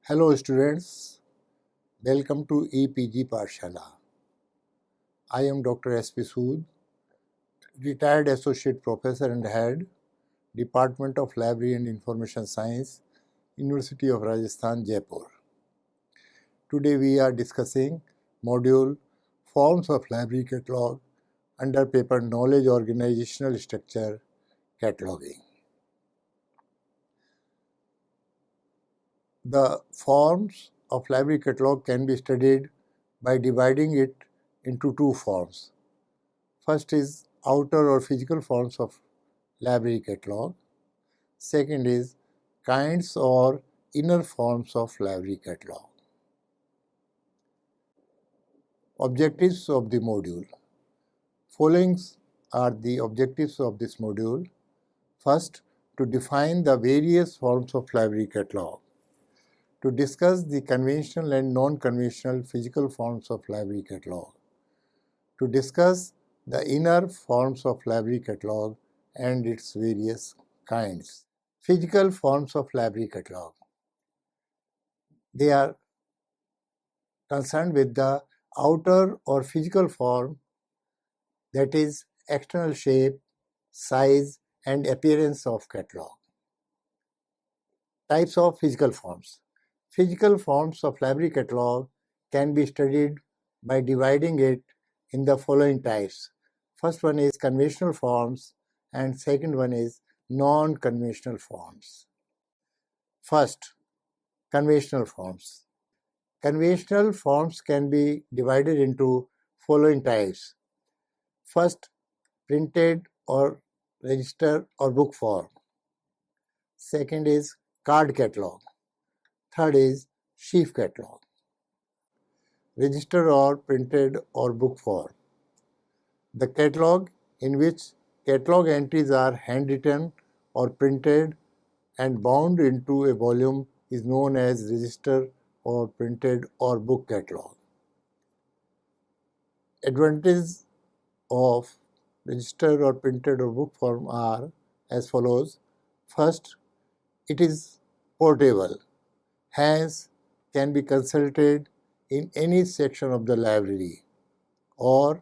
Hello students, welcome to EPG Pathshala. I am Dr. S.P. Sood, retired Associate Professor and Head, Department of Library and Information Science, University of Rajasthan, Jaipur. Today we are discussing module Forms of Library Catalog under paper Knowledge Organizational Structure Cataloging. The forms of library catalog can be studied by dividing it into two forms. First is outer or physical forms of library catalog. Second is kinds or inner forms of library catalog. Objectives of the module. Following are the objectives of this module. First, to define the various forms of library catalog. To discuss the conventional and non-conventional physical forms of library catalog. To discuss the inner forms of library catalog and its various kinds. Physical forms of library catalog. They are concerned with the outer or physical form, that is external shape, size and appearance of catalog. Types of physical forms. Physical forms of library catalog can be studied by dividing it in the following types. First one is conventional forms and second one is non-conventional forms. First, conventional forms. Conventional forms can be divided into following types. First, printed or register or book form. Second is card catalog. Third is sheaf catalog. Register or printed or book form. The catalog in which catalog entries are handwritten or printed and bound into a volume is known as register or printed or book catalog. Advantages of register or printed or book form are as follows. First, it is portable, hence can be consulted in any section of the library or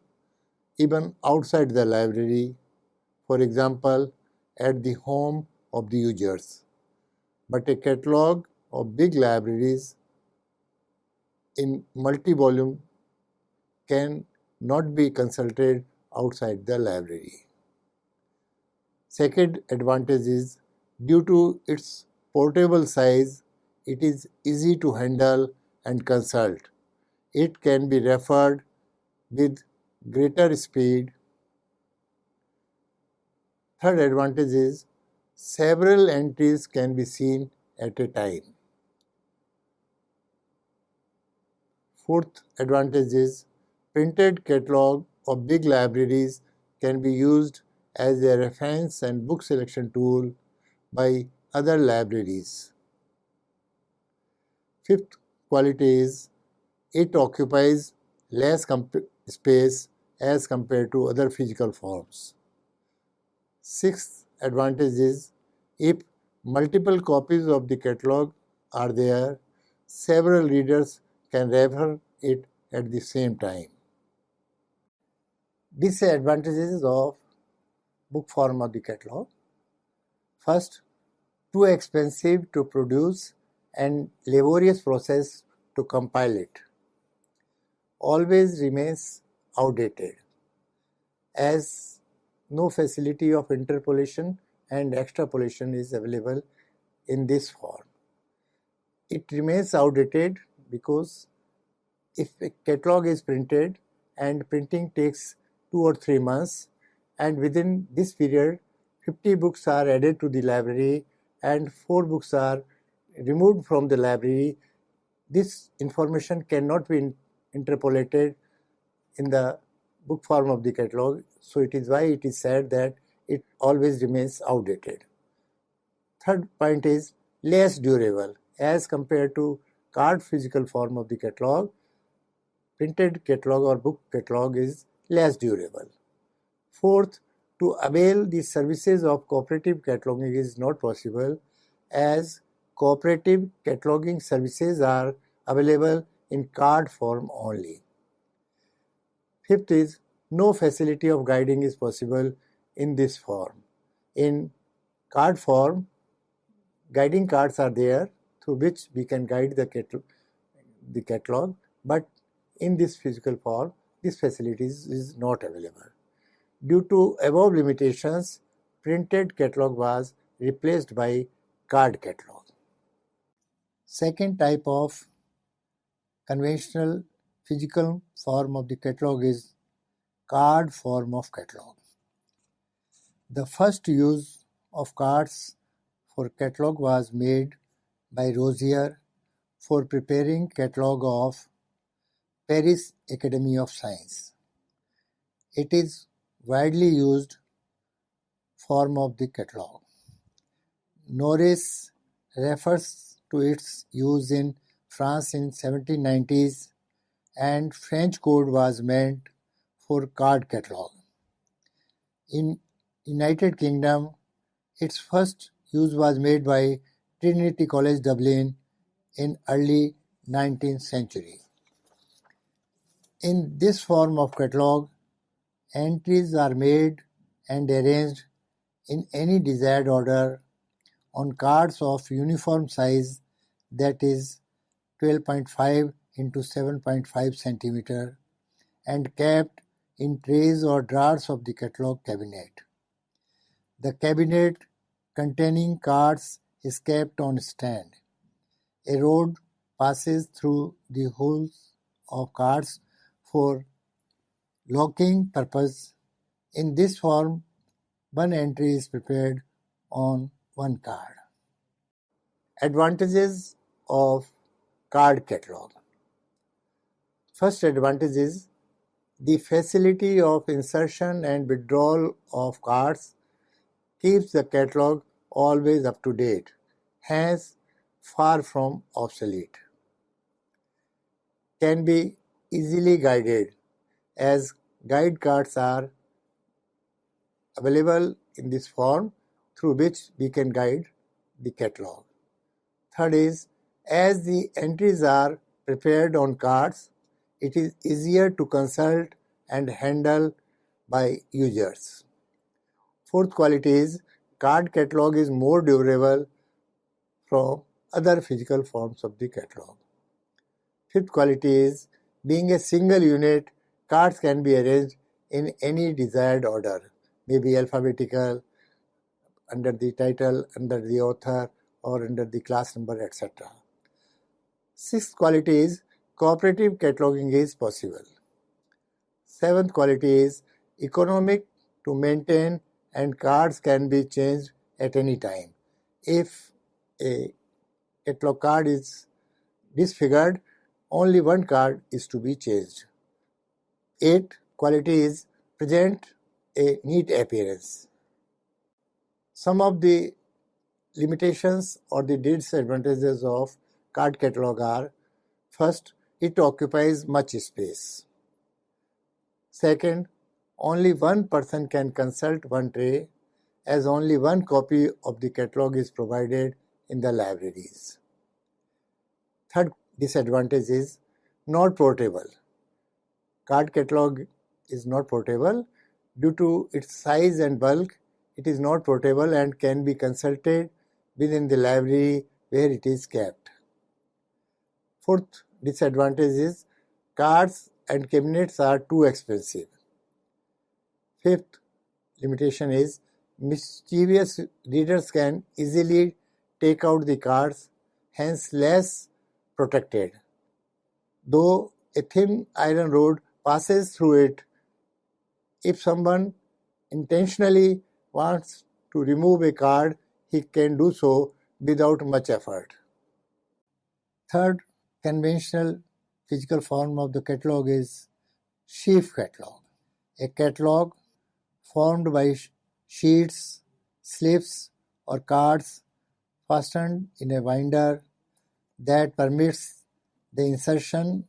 even outside the library, for example, at the home of the users. But a catalog of big libraries in multi-volume can not be consulted outside the library. Second advantage is due to its portable size, it is easy to handle and consult. It can be referred with greater speed. Third advantage is several entries can be seen at a time. Fourth advantage is printed catalog of big libraries can be used as a reference and book selection tool by other libraries. Fifth quality is it occupies less space as compared to other physical forms. Sixth advantage is if multiple copies of the catalog are there, several readers can refer it at the same time. Disadvantages of book form of the catalog. First, too expensive to produce and laborious process to compile it. Always remains outdated as no facility of interpolation and extrapolation is available in this form. It remains outdated because if a catalog is printed and printing takes 2 or 3 months and within this period 50 books are added to the library and 4 books are removed from the library, this information cannot be interpolated in the book form of the catalog. So it is why it is said that it always remains outdated. Third point is less durable as compared to card physical form of the catalog. Printed catalog or book catalog is less durable. Fourth, to avail the services of cooperative cataloging is not possible as cooperative cataloging services are available in card form only. Fifth is no facility of guiding is possible in this form. In card form, guiding cards are there through which we can guide the catalog, but in this physical form, this facility is not available. Due to above limitations, printed catalog was replaced by card catalog. Second type of conventional physical form of the catalog is card form of catalog. The first use of cards for catalog was made by Rosier for preparing catalog of Paris Academy of Science. It is widely used form of the catalog. Norris refers to its use in France in 1790s, and French code was meant for card catalog. In United Kingdom, its first use was made by Trinity College Dublin in early 19th century. In this form of catalog, entries are made and arranged in any desired order on cards of uniform size, that is 12.5 into 7.5 cm, and kept in trays or drawers of the catalog cabinet. The cabinet containing cards is kept on stand. A rod passes through the holes of cards for locking purpose. In this form, one entry is prepared on one card. Advantages of card catalog. First advantage is the facility of insertion and withdrawal of cards keeps the catalog always up to date, hence far from obsolete. Can be easily guided, as guide cards are available in this form through which we can guide the catalog. Third is, as the entries are prepared on cards, it is easier to consult and handle by users. Fourth quality is, card catalog is more durable from other physical forms of the catalog. Fifth quality is, being a single unit, cards can be arranged in any desired order, maybe alphabetical, under the title, under the author, or under the class number, etc. Sixth quality is, cooperative cataloging is possible. Seventh quality is, economic to maintain and cards can be changed at any time. If a catalog card is disfigured, only one card is to be changed. Eighth quality is, present a neat appearance. Some of the limitations or the disadvantages of card catalog are: first, it occupies much space. Second, only one person can consult one tray, as only one copy of the catalog is provided in the libraries. Third disadvantage is not portable. Card catalog is not portable. Due to its size and bulk, it is not portable and can be consulted within the library where it is kept. Fourth disadvantage is, cards and cabinets are too expensive. Fifth limitation is, mischievous readers can easily take out the cards, hence less protected. Though a thin iron rod passes through it, if someone intentionally wants to remove a card, he can do so without much effort. Third conventional physical form of the catalog is sheaf catalog. A catalog formed by sheets, slips, or cards fastened in a binder that permits the insertion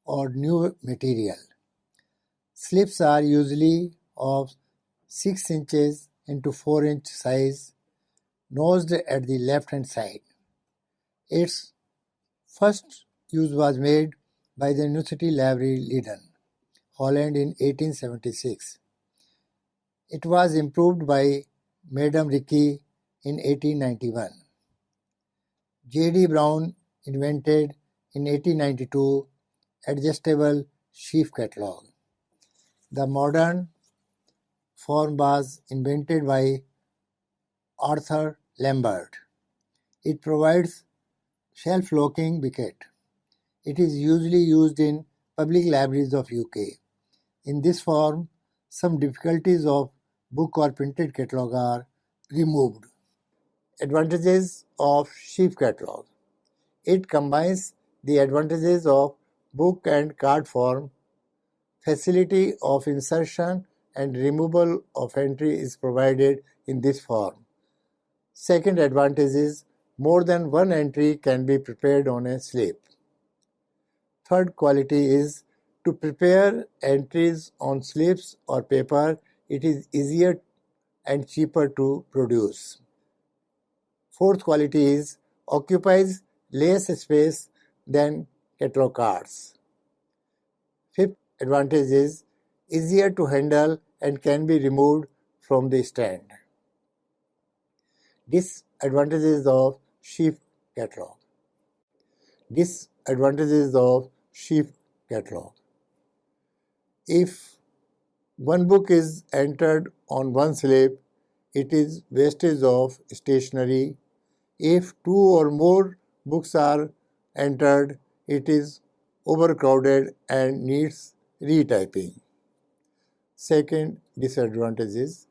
of new material. Slips are usually of 6 inches into 4 inch size, nosed at the left hand side. Its first use was made by the University Library Leiden, Holland in 1876. It was improved by Madame Ricky in 1891. J.D. Brown invented in 1892 adjustable sheaf catalog. The modern form was invented by Arthur Lambert. It provides shelf-locking bucket. It is usually used in public libraries of UK. In this form, some difficulties of book or printed catalog are removed. Advantages of sheaf catalog. It combines the advantages of book and card form. Facility of insertion and removal of entry is provided in this form. Second advantage is more than one entry can be prepared on a slip. Third quality is to prepare entries on slips or paper, it is easier and cheaper to produce. Fourth quality is occupies less space than catalog cards. Fifth advantage is easier to handle and can be removed from the stand. Disadvantages of sheaf catalog. Disadvantages of sheaf catalog. If one book is entered on one slip, it is wastage of stationery. If two or more books are entered, it is overcrowded and needs retyping. Second disadvantage is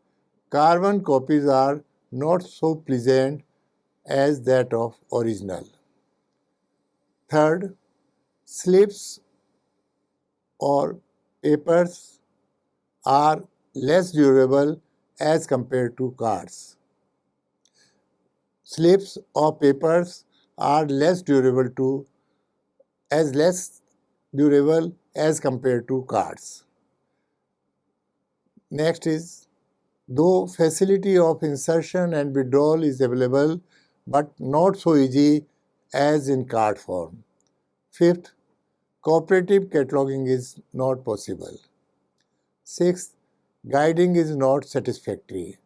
carbon copies are not so pleasant as that of original. Third, slips or papers are less durable as compared to cards. Slips or papers are less durable as compared to cards. Next is, though facility of insertion and withdrawal is available, but not so easy as in card form. Fifth, cooperative cataloging is not possible. Sixth, guiding is not satisfactory.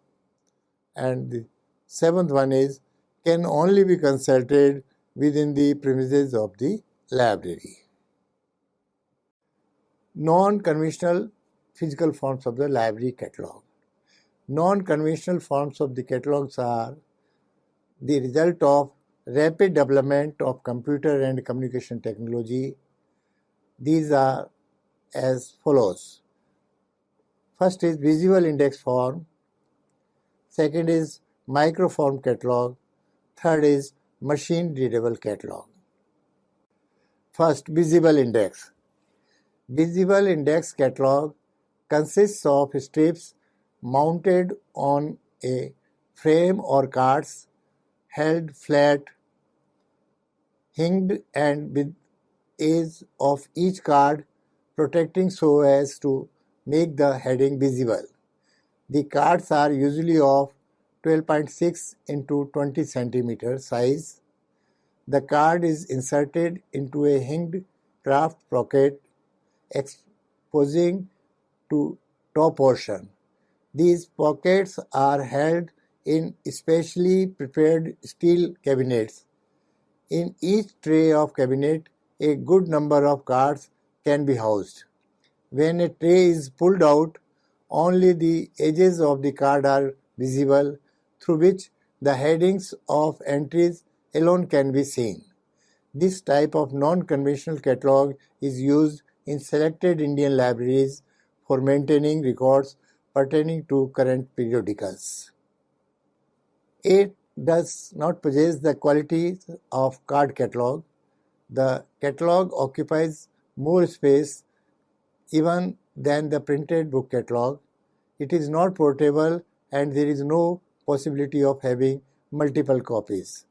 And the seventh one is, can only be consulted within the premises of the library. Non-conventional physical forms of the library catalog. Non-conventional forms of the catalogs are the result of rapid development of computer and communication technology. These are as follows. First is visual index form. Second is microform catalog. Third is machine readable catalog. First, visible index. Visible index catalog consists of strips mounted on a frame or cards, held flat, hinged and with edge of each card protecting so as to make the heading visible. The cards are usually of 12.6 into 20 cm size. The card is inserted into a hinged craft pocket exposing to top portion. These pockets are held in specially prepared steel cabinets. In each tray of cabinet, a good number of cards can be housed. When a tray is pulled out, only the edges of the card are visible, through which the headings of entries alone can be seen. This type of non-conventional catalog is used in selected Indian libraries for maintaining records pertaining to current periodicals. It does not possess the qualities of card catalog. The catalog occupies more space even than the printed book catalog. It is not portable and there is no possibility of having multiple copies.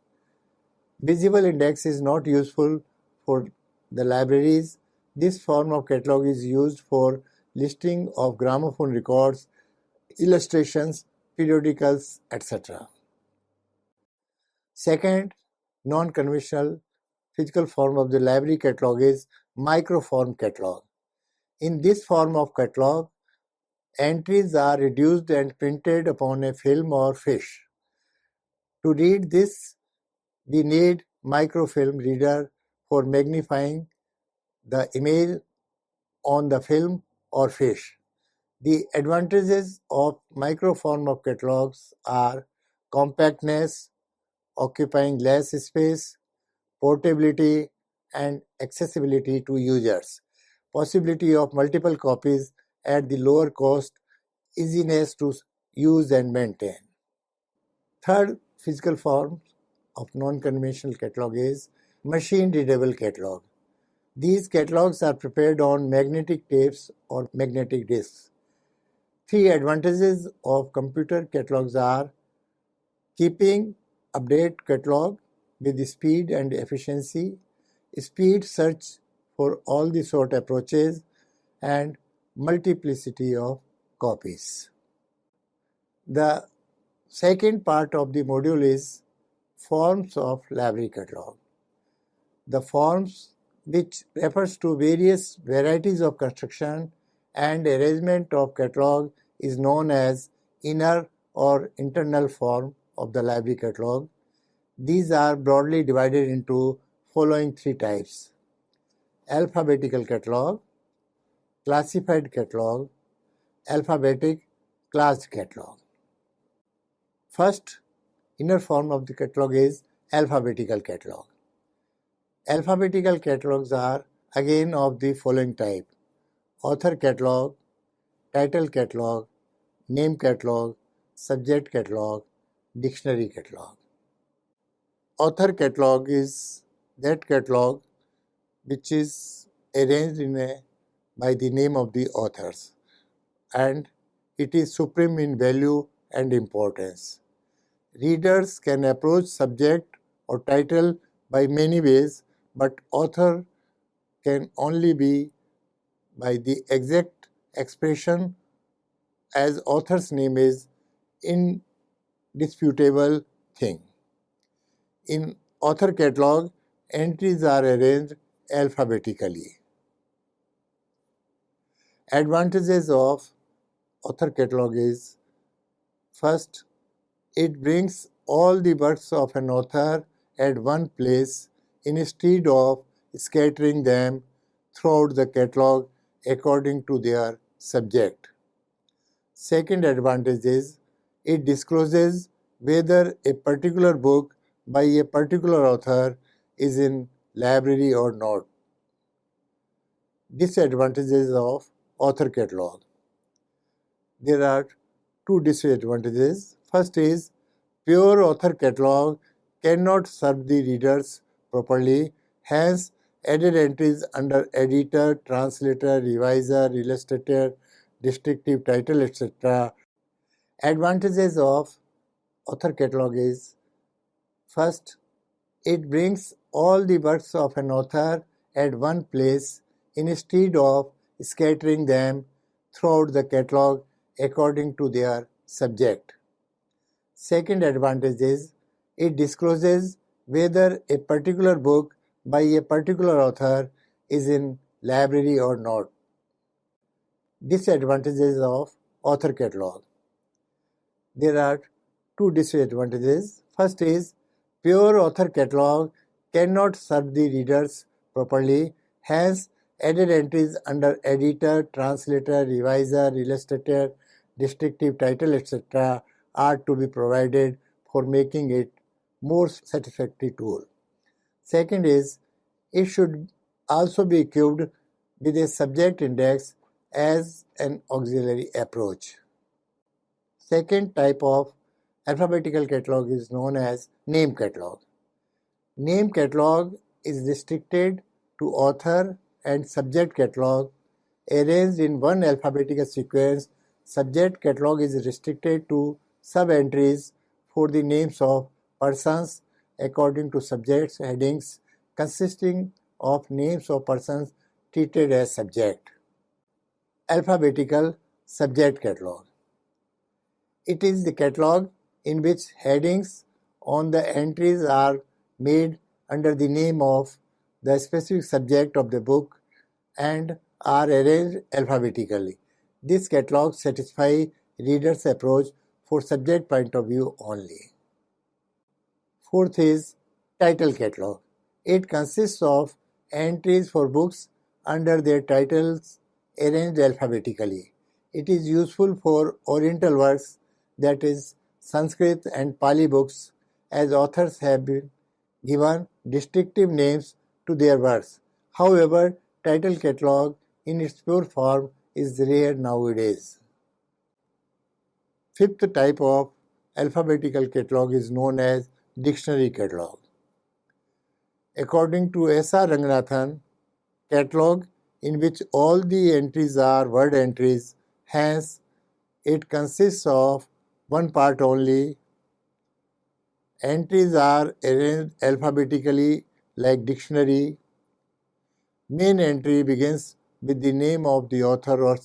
Visible index is not useful for the libraries. This form of catalog is used for listing of gramophone records, illustrations, periodicals, etc. Second, non-conventional physical form of the library catalog is Microform catalog. In this form of catalog, entries are reduced and printed upon a film or fiche. To read this, we need microfilm reader for magnifying the image on the film or fiche. The advantages of microform of catalogs are compactness, occupying less space, portability, and accessibility to users, possibility of multiple copies at the lower cost, easiness to use and maintain. Third physical form of non-conventional catalog is machine-readable catalog. These catalogs are prepared on magnetic tapes or magnetic discs. Three advantages of computer catalogs are keeping update catalog with speed and efficiency, speed search for all the sort approaches, and multiplicity of copies. The second part of the module is forms of library catalog. The forms, which refers to various varieties of construction and arrangement of catalog, is known as inner or internal form of the library catalog. These are broadly divided into following three types: alphabetical catalog, classified catalog, alphabetic classed catalog. First, inner form of the catalog is alphabetical catalog. Alphabetical catalogs are again of the following type: author catalog, title catalog, name catalog, subject catalog, dictionary catalog. Author catalog is that catalog which is arranged by the name of the authors, and it is supreme in value and importance. Readers can approach subject or title by many ways, but author can only be by the exact expression, as author's name is indisputable thing. In author catalog, entries are arranged alphabetically. Advantages of author catalog is: first, it brings all the works of an author at one place instead of scattering them throughout the catalog according to their subject. Second advantage is it discloses whether a particular book by a particular author is in library or not. Disadvantages of author catalog. There are two disadvantages. First is pure author catalog cannot serve the readers properly, hence added entries under editor, translator, reviser, illustrator, descriptive title, etc. Advantages of author catalog is: first, it brings all the works of an author at one place instead of scattering them throughout the catalog according to their subject. Second advantage is it discloses whether a particular book by a particular author is in library or not. Disadvantages of author catalog. There are two disadvantages. First is pure author catalog cannot serve the readers properly, hence added entries under editor, translator, reviser, illustrator, descriptive title, etc. are to be provided for making it more satisfactory tool. Second is it should also be equipped with a subject index as an auxiliary approach. Second type of alphabetical catalog is known as name catalog. Name catalog is restricted to author and subject catalog arranged in one alphabetical sequence. Subject catalog is restricted to sub-entries for the names of persons according to subjects headings consisting of names of persons treated as subject. Alphabetical subject catalog. It is the catalog in which headings on the entries are made under the name of the specific subject of the book and are arranged alphabetically. This catalog satisfies reader's approach for subject point of view only. Fourth is title catalog. It consists of entries for books under their titles arranged alphabetically. It is useful for Oriental works, that is, Sanskrit and Pali books, as authors have been given distinctive names to their works. However, title catalog in its pure form is rare nowadays. Fifth type of alphabetical catalog is known as dictionary catalog. According to S.R. Ranganathan, catalog in which all the entries are word entries, hence it consists of one part only. Entries are arranged alphabetically like dictionary. Main entry begins with the name of the author or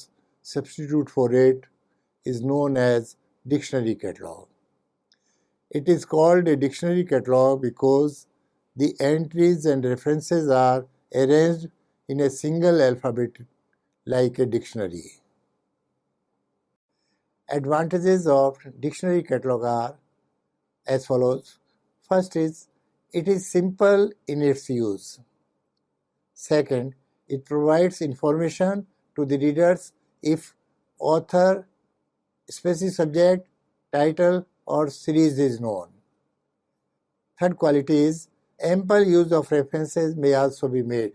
substitute for it is known as dictionary catalog. It is called a dictionary catalog because the entries and references are arranged in a single alphabet like a dictionary. Advantages of dictionary catalog are as follows. First is, it is simple in its use. Second, it provides information to the readers if author, specific subject, title or series is known. Third quality is, ample use of references may also be made.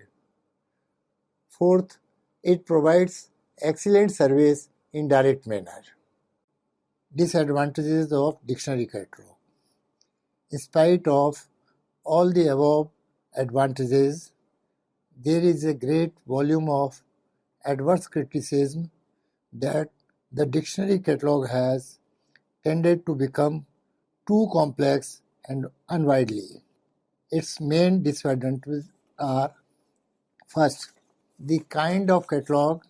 Fourth, it provides excellent service in direct manner. Disadvantages of dictionary catalog. In spite of all the above advantages, there is a great volume of adverse criticism that the dictionary catalog has tended to become too complex and unwieldy. Its main disadvantages are: first, the kind of catalog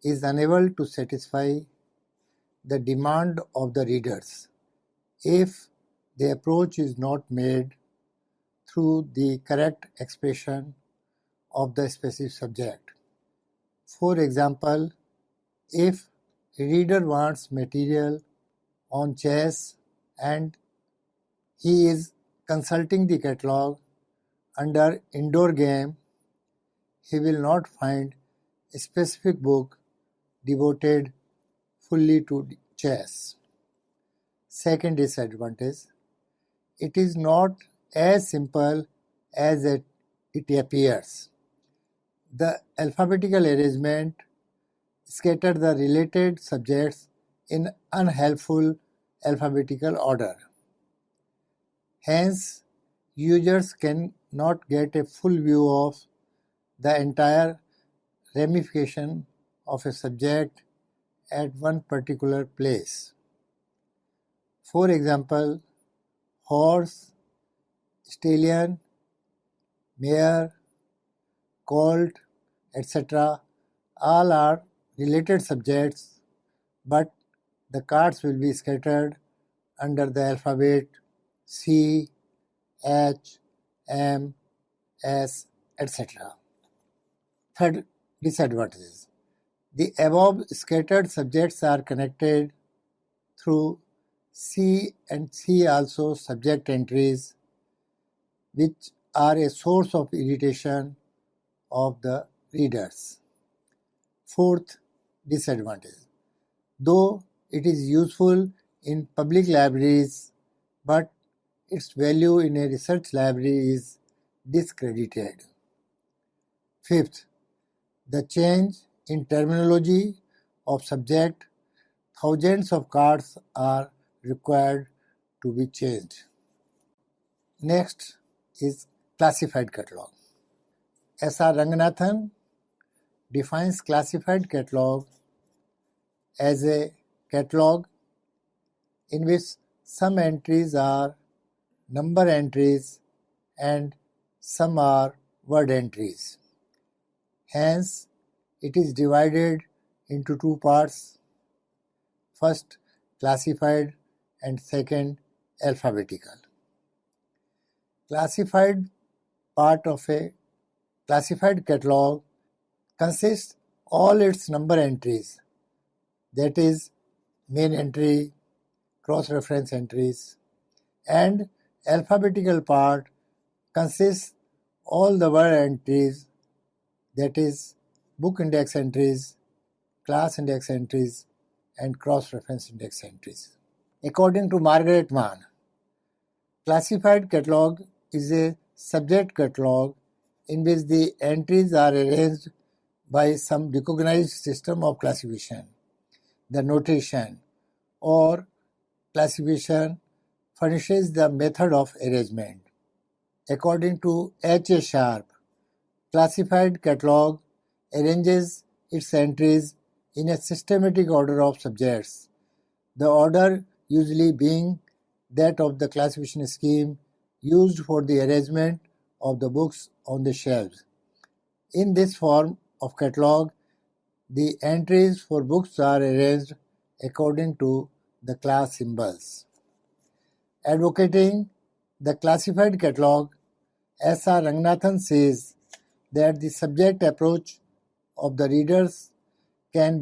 is unable to satisfy the demand of the readers if the approach is not made through the correct expression of the specific subject. For example, if a reader wants material on chess and he is consulting the catalog under indoor game, he will not find a specific book devoted fully to chess. Second disadvantage, it is not as simple as it appears. The alphabetical arrangement scatters the related subjects in unhelpful alphabetical order. Hence, users cannot get a full view of the entire ramification of a subject at one particular place. For example, horse, stallion, mare, colt, etc. all are related subjects, but the cards will be scattered under the alphabet C, H, M, S, etc. Third disadvantages. The above scattered subjects are connected through C and C also subject entries, which are a source of irritation of the readers. Fourth disadvantage. Though it is useful in public libraries, but its value in a research library is discredited. Fifth, the change in terminology of subject, thousands of cards are required to be changed. Next is classified catalog. S.R. Ranganathan defines classified catalog as a catalog in which some entries are number entries and some are word entries. Hence, it is divided into two parts, first classified and second alphabetical. Classified part of a classified catalog consists all its number entries, that is, main entry, cross-reference entries, and alphabetical part consists all the word entries, that is, book index entries, class index entries, and cross-reference index entries. According to Margaret Mann, classified catalog is a subject catalog in which the entries are arranged by some recognized system of classification. The notation or classification furnishes the method of arrangement. According to H. A. Sharp, classified catalog arranges its entries in a systematic order of subjects, the order usually being that of the classification scheme used for the arrangement of the books on the shelves. In this form of catalog, the entries for books are arranged according to the class symbols. Advocating the classified catalog, S. R. Ranganathan says that the subject approach of the readers can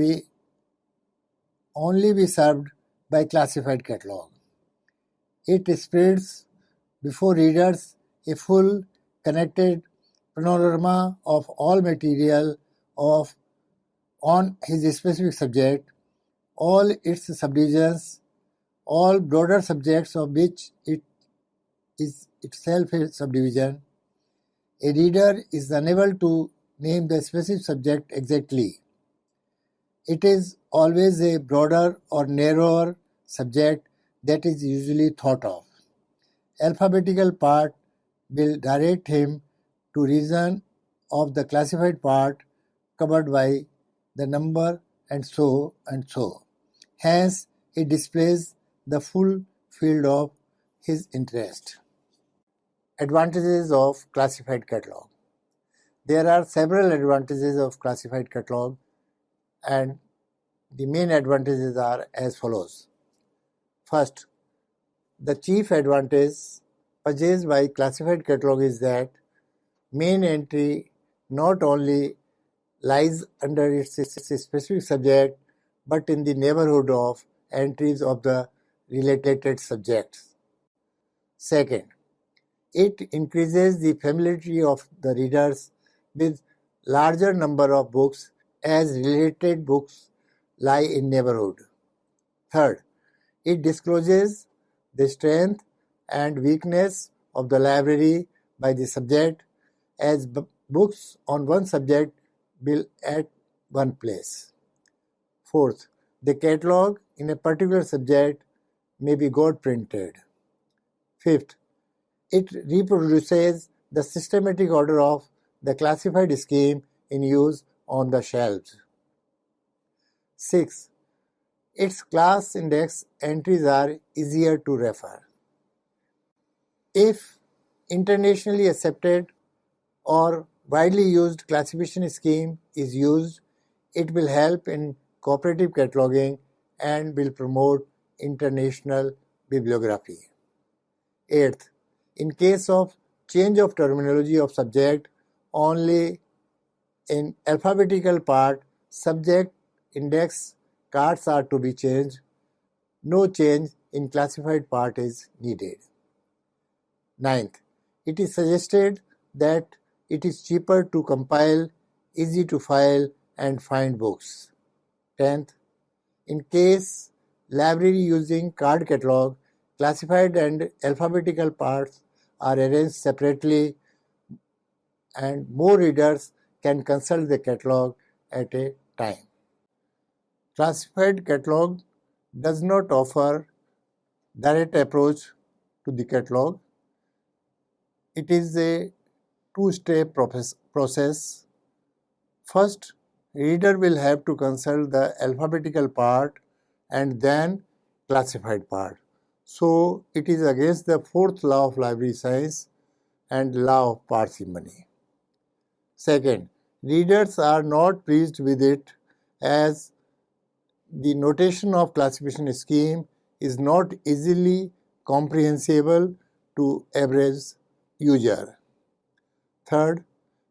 only be served by classified catalog. It spreads before readers a full connected panorama of all material on his specific subject, all its subdivisions, all broader subjects of which it is itself a subdivision. A reader is unable to name the specific subject exactly. It is always a broader or narrower subject that is usually thought of. Alphabetical part will direct him to reason of the classified part covered by the number and so and so. Hence, it displays the full field of his interest. Advantages of classified catalog. There are several advantages of classified catalog, and the main advantages are as follows. First, the chief advantage purchased by classified catalog is that main entry not only lies under its specific subject but in the neighborhood of entries of the related subjects. Second, it increases the familiarity of the readers with larger number of books as related books lie in neighborhood. Third, it discloses the strength and weakness of the library by the subject, as books on one subject will at one place. Fourth, the catalog in a particular subject may be got printed. Fifth, it reproduces the systematic order of the classified scheme in use on the shelves. Sixth, its class index entries are easier to refer. If internationally accepted or widely used classification scheme is used, it will help in cooperative cataloging and will promote international bibliography. Eighth, in case of change of terminology of subject, only in alphabetical part subject index cards are to be changed. No change in classified part is needed. Ninth, it is suggested that it is cheaper to compile, easy to file and find books. 10th, in case library using card catalog, classified and alphabetical parts are arranged separately and more readers can consult the catalog at a time. Classified catalog does not offer direct approach to the catalog. It is a two-step process. First, reader will have to consult the alphabetical part and then classified part. So, it is against the fourth law of library science and law of parsimony. Second, readers are not pleased with it as the notation of classification scheme is not easily comprehensible to average user. Third,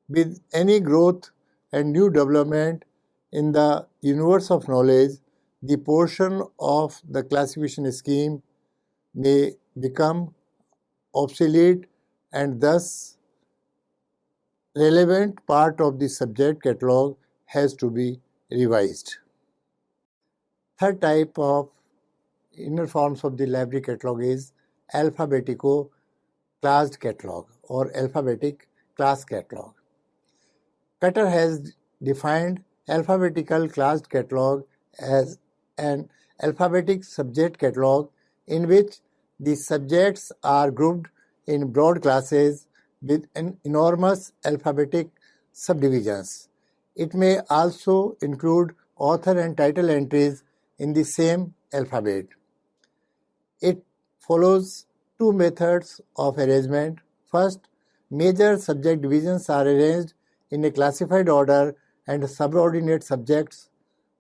with any growth and new development in the universe of knowledge, the portion of the classification scheme may become obsolete and thus relevant part of the subject catalog has to be revised. Third type of inner forms of the library catalog is alphabetico classed catalog or alphabetic class catalog. Cutter has defined alphabetical classed catalog as an alphabetic subject catalog in which the subjects are grouped in broad classes with an enormous alphabetic subdivisions. It may also include author and title entries in the same alphabet. It follows two methods of arrangement. First, major subject divisions are arranged in a classified order and subordinate subjects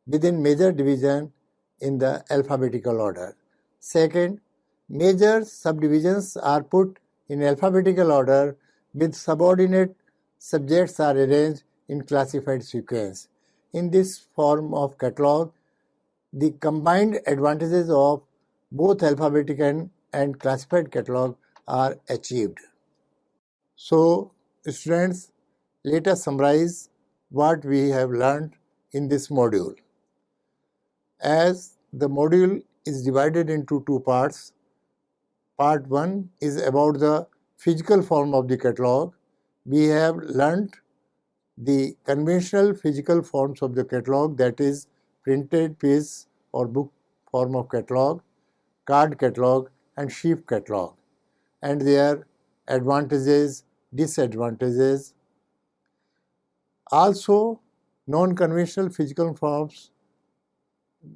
within major division in the alphabetical order. Second, major subdivisions are put in alphabetical order with subordinate subjects are arranged in classified sequence. In this form of catalog, the combined advantages of both alphabetic and classified catalog are achieved. So, students, let us summarize what we have learned in this module. As the module is divided into two parts, part 1 is about the physical form of the catalog. We have learnt the conventional physical forms of the catalog, that is printed page or book form of catalog, card catalog and sheaf catalog, and their advantages, disadvantages. Also, non-conventional physical forms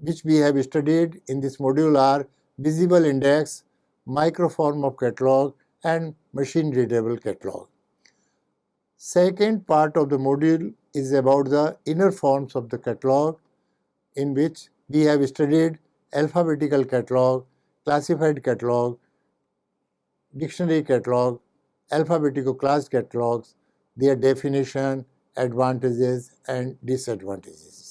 which we have studied in this module are visible index, microform of catalog and machine readable catalog. Second part of the module is about the inner forms of the catalog, in which we have studied alphabetical catalog, classified catalog, dictionary catalog, alphabetical class catalogs, their definition, advantages and disadvantages.